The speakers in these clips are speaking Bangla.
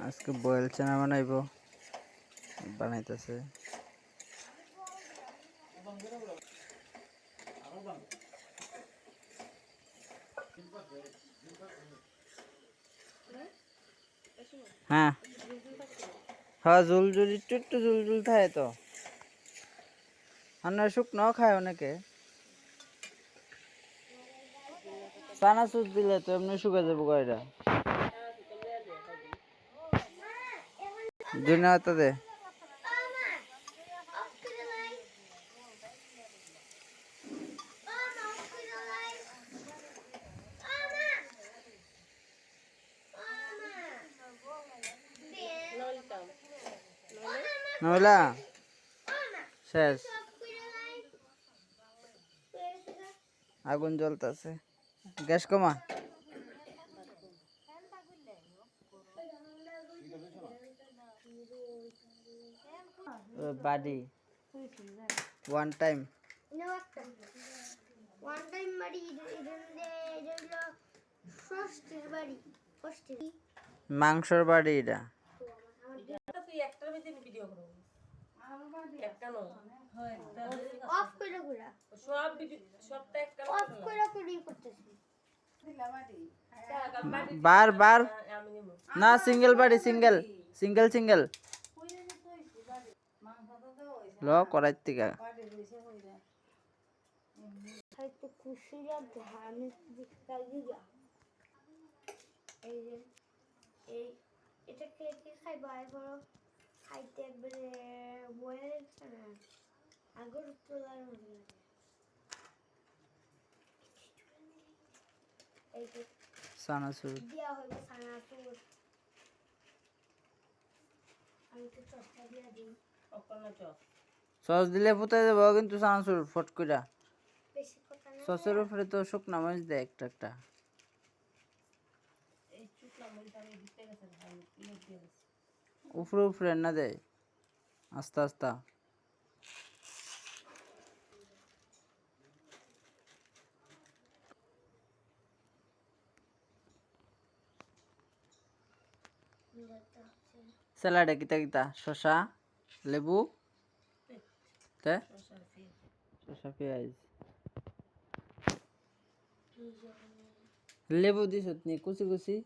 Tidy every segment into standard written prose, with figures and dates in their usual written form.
আজকে বয়েল চানা বানাইবো, বানাইতেছে। হ্যাঁ হ্যাঁ, জুল জুল একটু জুল জুল থাকে তো। আর শুকনো খায় অনেকে। চানাচুর দিলে তো এমনি শুকা যাবো গাড়িটা। ধনিয়া পাতা দে। নইলা শেষ, আগুন জ্বলতেছে, গ্যাস কমা। বাড়ি ওয়ান টাইম মাংসর বাড়ি এটা। বার বার না, সিঙ্গেল বাড়ি, সিঙ্গেল সিঙ্গেল সিঙ্গেল ল করাই থেকে। খাইতে একবারে বয়ে আগর তোলার মতো লাগে। এই যে চানাচুর দিয়া হইবে চানাচুর, আমি তো চসটা দিয়া দিই। সস দিলে ফুটাই যাবো, কিন্তু চানাচুর ফট কইরা। বেশি কথা না, সসের উপরে তো শুকনা মরিচ দেয় একটা একটা। উপরে উপরে না দেয়, আস্তে আস্তে। স্যালাডে কিতা কিতা শসা, লেবু, তে শসা পেঁয়াজ, লেবু দিছ নি কুচি কুচি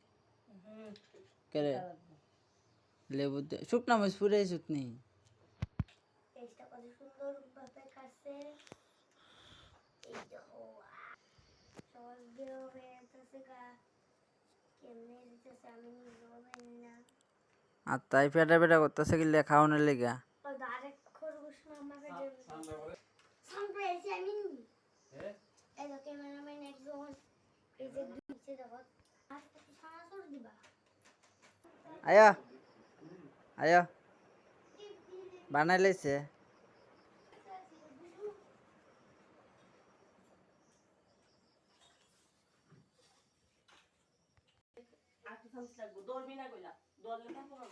করে। লেবু দে, শুকনা মরিচ পুরাইছ নি। পেস্টটা কত সুন্দর ভাবে কাটছে। এই দেখো সস দিয়ে হয়ে গেছে গা, কেমনে দিতেছে আমি নিজেও জানি না। আর তাই পেটা পেটা করতেছে কি খাওয়ানোর লেগা। আরেক খরগোশ আমাকে সামনে এসে আমি এই তো ক্যামেরাম্যান একজন এই যে দিচ্ছে দেখো, আর সারা সর দিবা। আয়া আয়া বানাই লাইছে। দৌড়বি না কইলা, দৌড়লে থাকবো না।